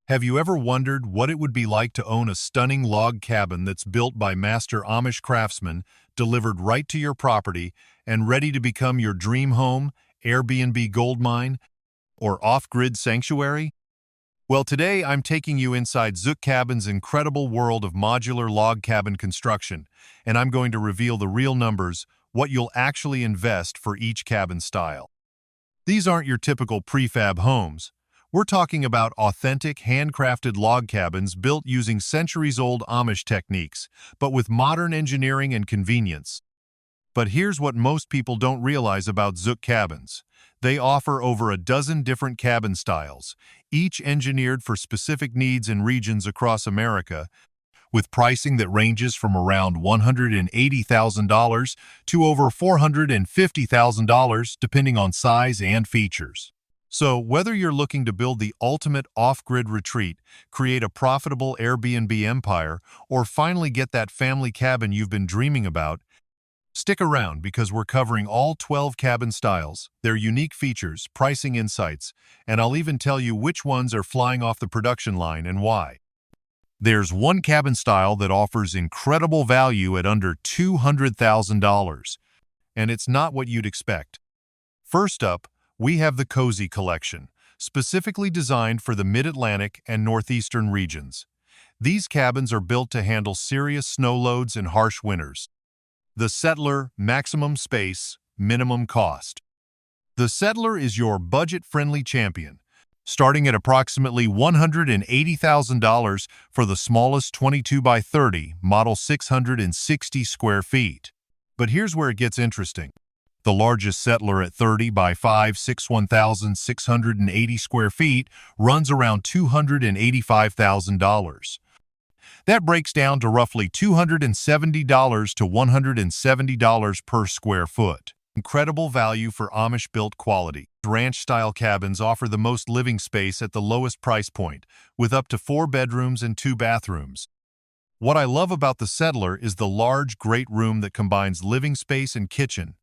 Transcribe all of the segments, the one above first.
Have you ever wondered what it would be like to own a stunning log cabin that's built by master Amish craftsmen, delivered right to your property, and ready to become your dream home, Airbnb goldmine, or off-grid sanctuary? Well, today I'm taking you inside Zook Cabins' incredible world of modular log cabin construction, and I'm going to reveal the real numbers, what you'll actually invest for each cabin style. These aren't your typical prefab homes. We're talking about authentic, handcrafted log cabins built using centuries-old Amish techniques, but with modern engineering and convenience. But here's what most people don't realize about Zook Cabins. They offer over a dozen different cabin styles, each engineered for specific needs and regions across America, with pricing that ranges from around $180,000 to over $450,000 depending on size and features. So, whether you're looking to build the ultimate off-grid retreat, create a profitable Airbnb empire, or finally get that family cabin you've been dreaming about, stick around because we're covering all 12 cabin styles, their unique features, pricing insights, and I'll even tell you which ones are flying off the production line and why. There's one cabin style that offers incredible value at under $200,000, and it's not what you'd expect. First up, we have the Cozy Collection, specifically designed for the Mid-Atlantic and Northeastern regions. These cabins are built to handle serious snow loads and harsh winters. The Settler, maximum space, minimum cost. The Settler is your budget-friendly champion, starting at approximately $180,000 for the smallest 22 by 30, model 660 square feet. But here's where it gets interesting. The largest Settler at 30 by 5, 1,680 square feet runs around $285,000. That breaks down to roughly $270 to $170 per square foot. Incredible value for Amish-built quality. Ranch-style cabins offer the most living space at the lowest price point, with up to 4 bedrooms and 2 bathrooms. What I love about the Settler is the large, great room that combines living space and kitchen,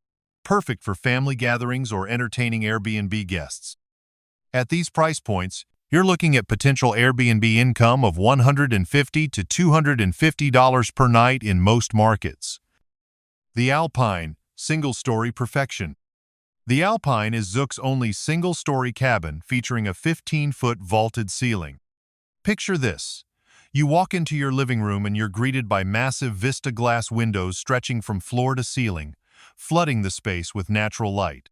perfect for family gatherings or entertaining Airbnb guests. At these price points, you're looking at potential Airbnb income of $150 to $250 per night in most markets. The Alpine, single-story perfection. The Alpine is Zook's only single-story cabin featuring a 15-foot vaulted ceiling. Picture this. You walk into your living room and you're greeted by massive Vista glass windows stretching from floor to ceiling, flooding the space with natural light.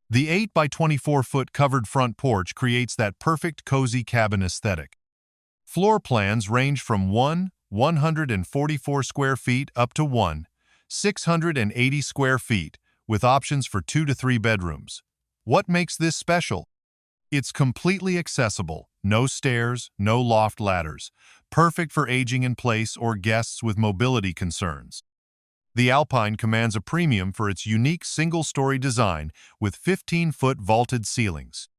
The 8 by 24-foot covered front porch creates that perfect cozy cabin aesthetic. Floor plans range from 144 square feet up to 680 square feet, with options for 2 to 3 bedrooms. What makes this special? It's completely accessible, no stairs, no loft ladders, perfect for aging in place or guests with mobility concerns. The Alpine commands a premium for its unique single-story design with 15-foot vaulted ceilings.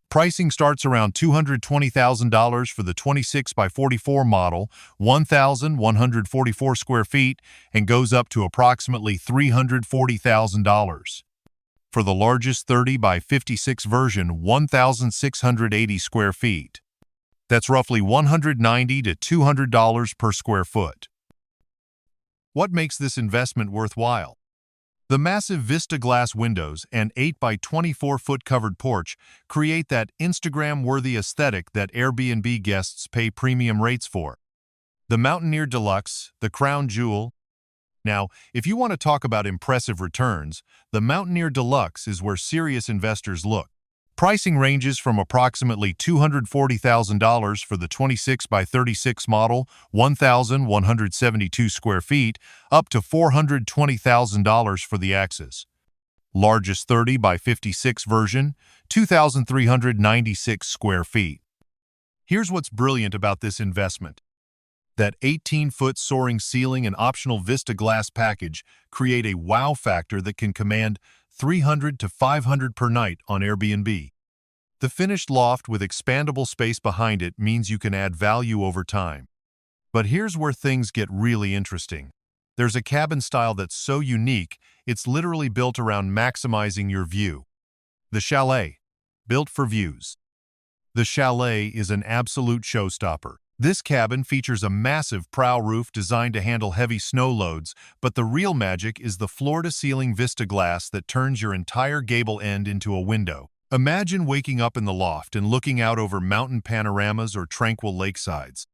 Pricing starts around $220,000 for the 26 by 44 model, 1,144 square feet, and goes up to approximately $340,000. For the largest 30 by 56 version, 1,680 square feet. That's roughly $190 to $200 per square foot. What makes this investment worthwhile? The massive Vista glass windows and 8 by 24-foot covered porch create that Instagram-worthy aesthetic that Airbnb guests pay premium rates for. The Mountaineer Deluxe, the crown jewel. Now, if you want to talk about impressive returns, the Mountaineer Deluxe is where serious investors look. Pricing ranges from approximately $240,000 for the 26 by 36 model, 1,172 square feet, up to $420,000 for the Axis. Largest 30 by 56 version, 2,396 square feet. Here's what's brilliant about this investment. That 18-foot soaring ceiling and optional Vista glass package create a wow factor that can command $300 to $500 per night on Airbnb. The finished loft with expandable space behind it means you can add value over time. But here's where things get really interesting. There's a cabin style that's so unique, it's literally built around maximizing your view. The chalet, built for views. The chalet is an absolute showstopper. This cabin features a massive prow roof designed to handle heavy snow loads, but the real magic is the floor-to-ceiling vista glass that turns your entire gable end into a window. Imagine waking up in the loft and looking out over mountain panoramas or tranquil lakesides.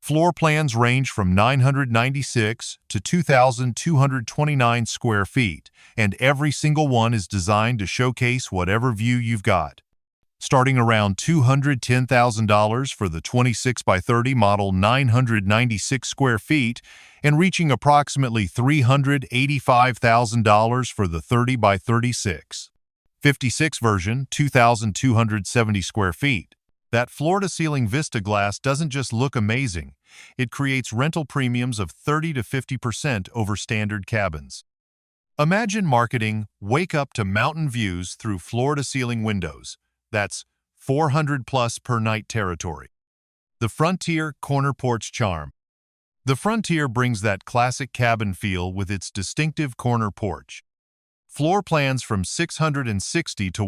Floor plans range from 996 to 2,229 square feet, and every single one is designed to showcase whatever view you've got. Starting around $210,000 for the 26 by 30 model 996 square feet and reaching approximately $385,000 for the 30 by 36. 56 version, 2,270 square feet. That floor-to-ceiling vista glass doesn't just look amazing, it creates rental premiums of 30 to 50% over standard cabins. Imagine marketing "Wake up to mountain views through floor-to-ceiling windows." That's 400 plus per night territory. The Frontier Corner Porch Charm. The Frontier brings that classic cabin feel with its distinctive corner porch. Floor plans from 660 to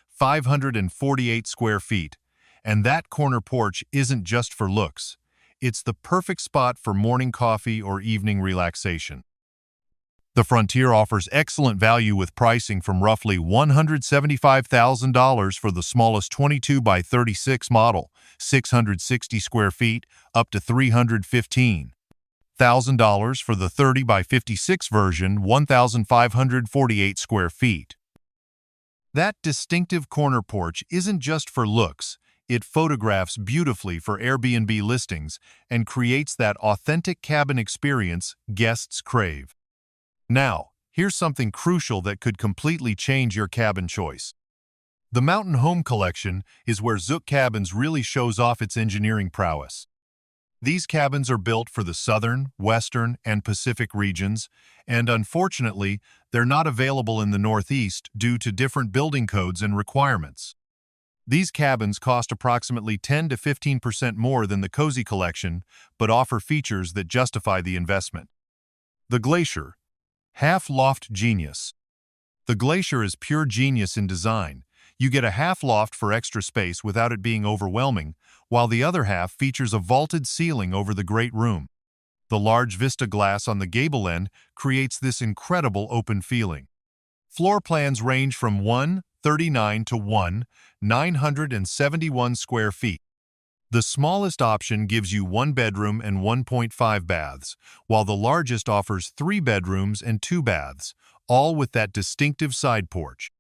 548 square feet. And that corner porch isn't just for looks. It's the perfect spot for morning coffee or evening relaxation. The Frontier offers excellent value with pricing from roughly $175,000 for the smallest 22 by 36 model, 660 square feet, up to $315,000 for the 30 by 56 version, 1,548 square feet. That distinctive corner porch isn't just for looks. It photographs beautifully for Airbnb listings and creates that authentic cabin experience guests crave. Now, here's something crucial that could completely change your cabin choice. The Mountain Home Collection is where Zook Cabins really shows off its engineering prowess. These cabins are built for the southern, western, and Pacific regions, and unfortunately, they're not available in the Northeast due to different building codes and requirements. These cabins cost approximately 10 to 15% more than the Cozy Collection, but offer features that justify the investment. The Glacier. Half-loft genius. The Glacier is pure genius in design. You get a half-loft for extra space without it being overwhelming, while the other half features a vaulted ceiling over the great room. The large vista glass on the gable end creates this incredible open feeling. Floor plans range from 139 to 971 square feet. The smallest option gives you 1 bedroom and 1.5 baths, while the largest offers 3 bedrooms and 2 baths, all with that distinctive side porch.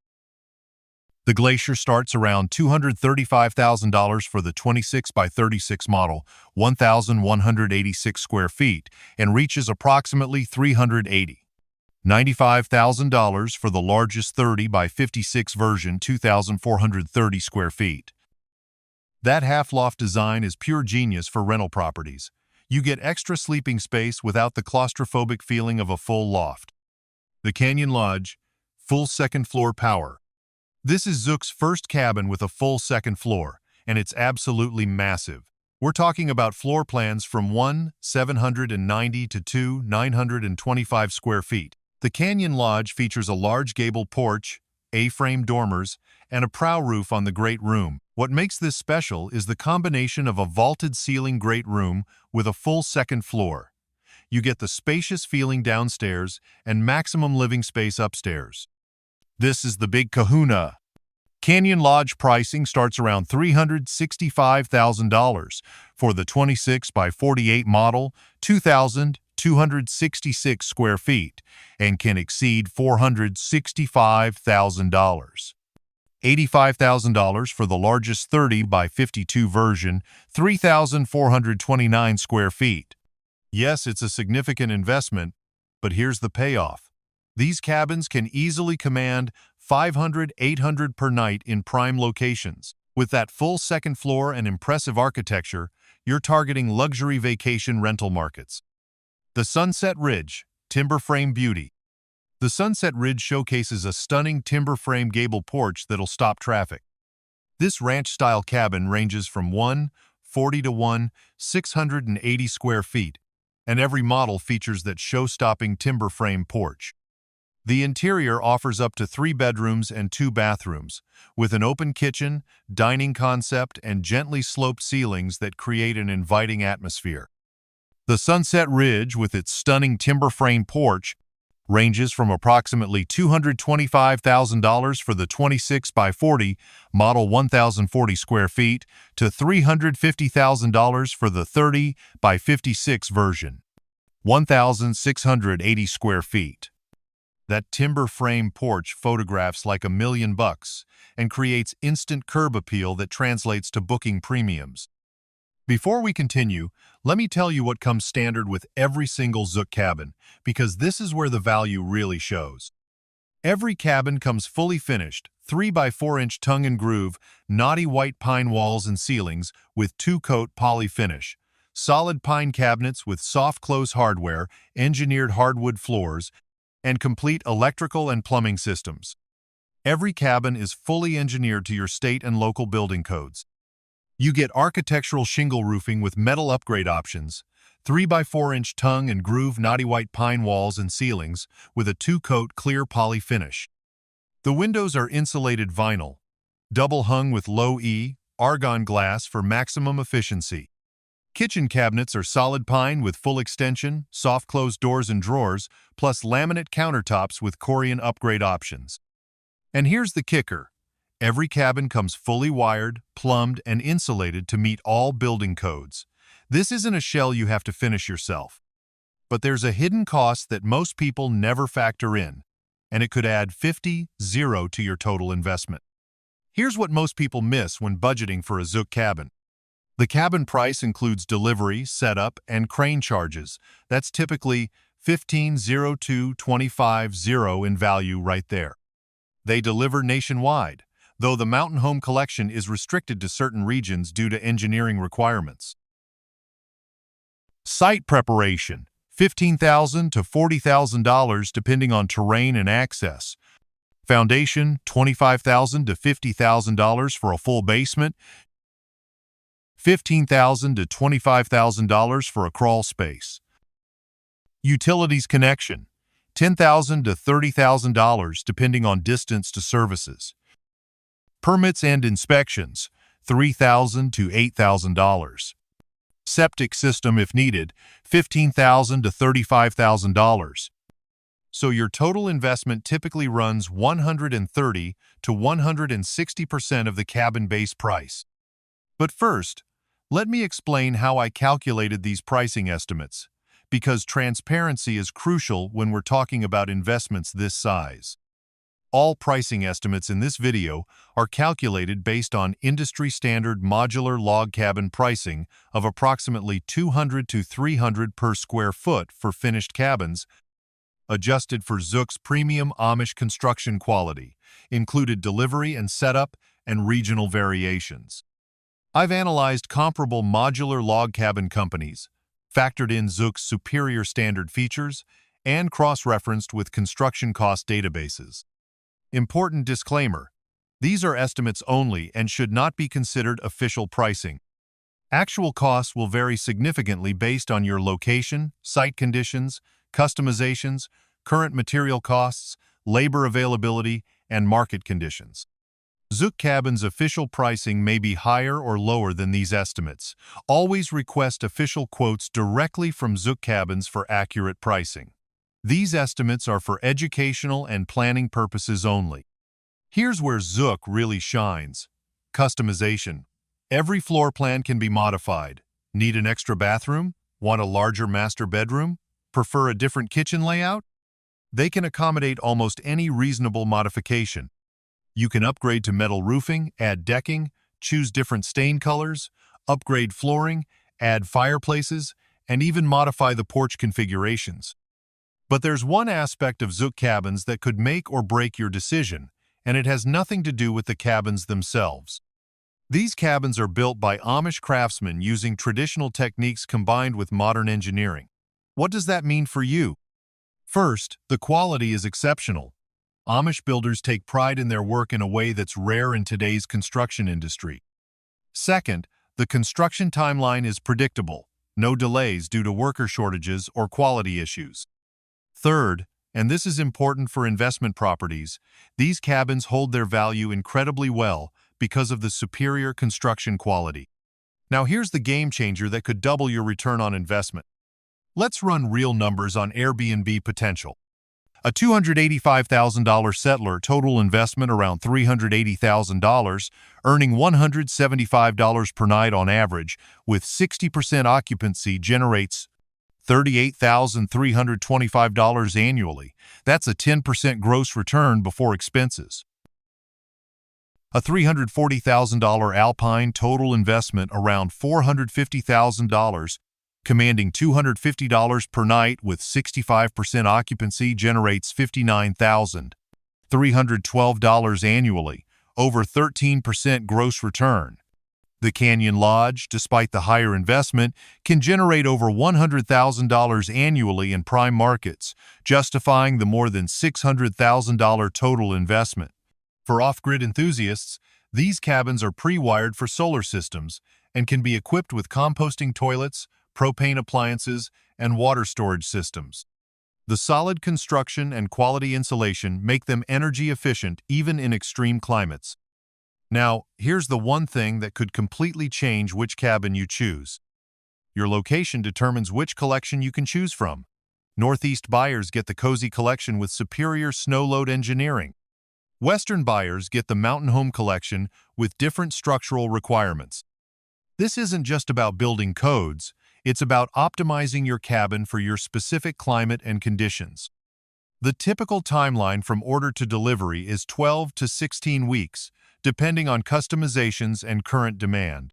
The Glacier starts around $235,000 for the 26 by 36 model, 1,186 square feet, and reaches approximately $395,000 for the largest 30 by 56 version, 2,430 square feet. That half-loft design is pure genius for rental properties. You get extra sleeping space without the claustrophobic feeling of a full loft. The Canyon Lodge, full second-floor power. This is Zook's first cabin with a full second floor, and it's absolutely massive. We're talking about floor plans from 790 to 925 square feet. The Canyon Lodge features a large gable porch, A-frame dormers, and a prow roof on the great room. What makes this special is the combination of a vaulted ceiling great room with a full second floor. You get the spacious feeling downstairs and maximum living space upstairs. This is the big kahuna. Canyon Lodge pricing starts around $365,000 for the 26 by 48 model, 2,266 square feet, and can exceed $465,000. $85,000 for the largest 30 by 52 version, 3,429 square feet. Yes, it's a significant investment, but here's the payoff. These cabins can easily command $500, $800 per night in prime locations. With that full second floor and impressive architecture, you're targeting luxury vacation rental markets. The Sunset Ridge, timber frame beauty. The Sunset Ridge showcases a stunning timber frame gable porch that'll stop traffic. This ranch-style cabin ranges from 140 to 680 square feet, and every model features that show-stopping timber frame porch. The interior offers up to 3 bedrooms and 2 bathrooms, with an open kitchen, dining concept, and gently sloped ceilings that create an inviting atmosphere. The Sunset Ridge, with its stunning timber frame porch, ranges from approximately $225,000 for the 26 by 40 model 1,040 square feet to $350,000 for the 30 by 56 version, 1,680 square feet. That timber frame porch photographs like $1 million and creates instant curb appeal that translates to booking premiums. Before we continue, let me tell you what comes standard with every single Zook cabin, because this is where the value really shows. Every cabin comes fully finished, 3 by 4-inch tongue and groove, knotty white pine walls and ceilings with 2-coat poly finish, solid pine cabinets with soft close hardware, engineered hardwood floors, and complete electrical and plumbing systems. Every cabin is fully engineered to your state and local building codes. You get architectural shingle roofing with metal upgrade options, 3 by 4-inch tongue and groove knotty white pine walls and ceilings with a 2-coat clear poly finish. The windows are insulated vinyl, double hung with low-E, argon glass for maximum efficiency. Kitchen cabinets are solid pine with full extension, soft close doors and drawers, plus laminate countertops with Corian upgrade options. And here's the kicker. Every cabin comes fully wired, plumbed, and insulated to meet all building codes. This isn't a shell you have to finish yourself. But there's a hidden cost that most people never factor in, and it could add 50-0 to your total investment. Here's what most people miss when budgeting for a Zook cabin. The cabin price includes delivery, setup, and crane charges. That's typically $15,000 to $25,000 in value right there. They deliver nationwide, though the Mountain Home Collection is restricted to certain regions due to engineering requirements. Site preparation, $15,000 to $40,000 depending on terrain and access. Foundation, $25,000 to $50,000 for a full basement. $15,000 to $25,000 for a crawl space. Utilities connection, $10,000 to $30,000 depending on distance to services. Permits and inspections, $3,000 to $8,000. Septic system if needed, $15,000 to $35,000. So your total investment typically runs 130 to 160% of the cabin base price. But first, let me explain how I calculated these pricing estimates, because transparency is crucial when we're talking about investments this size. All pricing estimates in this video are calculated based on industry-standard modular log cabin pricing of approximately $200 to $300 per square foot for finished cabins, adjusted for Zook's premium Amish construction quality, included delivery and setup, and regional variations. I've analyzed comparable modular log cabin companies, factored in Zook's superior standard features, and cross-referenced with construction cost databases. Important disclaimer: these are estimates only and should not be considered official pricing. Actual costs will vary significantly based on your location, site conditions, customizations, current material costs, labor availability, and market conditions. Zook Cabins' official pricing may be higher or lower than these estimates. Always request official quotes directly from Zook Cabins for accurate pricing. These estimates are for educational and planning purposes only. Here's where Zook really shines. Customization. Every floor plan can be modified. Need an extra bathroom? Want a larger master bedroom? Prefer a different kitchen layout? They can accommodate almost any reasonable modification. You can upgrade to metal roofing, add decking, choose different stain colors, upgrade flooring, add fireplaces, and even modify the porch configurations. But there's one aspect of Zook Cabins that could make or break your decision, and it has nothing to do with the cabins themselves. These cabins are built by Amish craftsmen using traditional techniques combined with modern engineering. What does that mean for you? First, the quality is exceptional. Amish builders take pride in their work in a way that's rare in today's construction industry. Second, the construction timeline is predictable, no delays due to worker shortages or quality issues. Third, And this is important for investment properties. These cabins hold their value incredibly well because of the superior construction quality. Now here's the game changer that could double your return on investment. Let's run real numbers on Airbnb potential. A $285,000 settler, total investment around $380,000, earning $175 per night on average, with 60% occupancy generates $38,325 annually. That's a 10% gross return before expenses. A $340,000 alpine, total investment around $450,000, commanding $250 per night with 65% occupancy generates $59,312 annually, over 13% gross return. The Canyon Lodge, despite the higher investment, can generate over $100,000 annually in prime markets, justifying the more than $600,000 total investment. For off-grid enthusiasts, these cabins are pre-wired for solar systems and can be equipped with composting toilets, propane appliances, and water storage systems. The solid construction and quality insulation make them energy efficient even in extreme climates. Now, here's the one thing that could completely change which cabin you choose. Your location determines which collection you can choose from. Northeast buyers get the cozy collection with superior snow load engineering. Western buyers get the mountain home collection with different structural requirements. This isn't just about building codes, it's about optimizing your cabin for your specific climate and conditions. The typical timeline from order to delivery is 12 to 16 weeks, depending on customizations and current demand.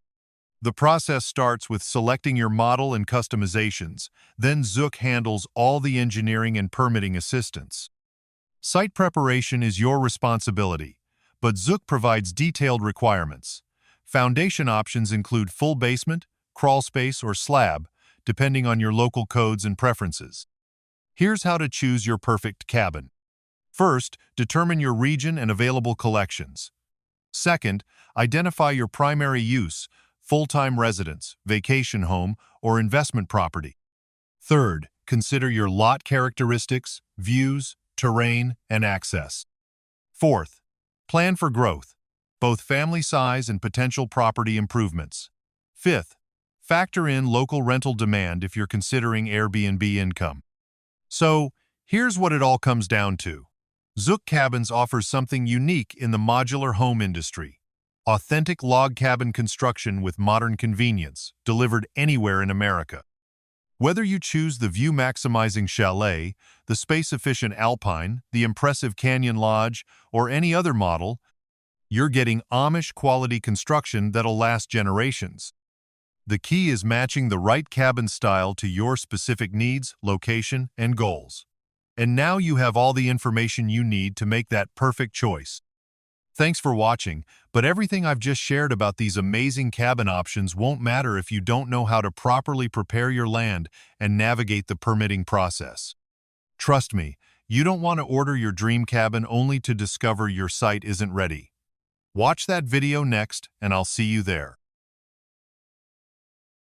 The process starts with selecting your model and customizations, then Zook handles all the engineering and permitting assistance. Site preparation is your responsibility, but Zook provides detailed requirements. Foundation options include full basement, crawl space, or slab, depending on your local codes and preferences. Here's how to choose your perfect cabin. First, determine your region and available collections. Second, identify your primary use, full-time residence, vacation home, or investment property. Third, consider your lot characteristics, views, terrain, and access. Fourth, plan for growth, both family size and potential property improvements. Fifth, factor in local rental demand if you're considering Airbnb income. So, here's what it all comes down to. Zook Cabins offers something unique in the modular home industry. Authentic log cabin construction with modern convenience, delivered anywhere in America. Whether you choose the view-maximizing chalet, the space-efficient alpine, the impressive Canyon Lodge, or any other model, you're getting Amish-quality construction that'll last generations. The key is matching the right cabin style to your specific needs, location, and goals. And now you have all the information you need to make that perfect choice. Thanks for watching, but everything I've just shared about these amazing cabin options won't matter if you don't know how to properly prepare your land and navigate the permitting process. Trust me, you don't want to order your dream cabin only to discover your site isn't ready. Watch that video next, and I'll see you there.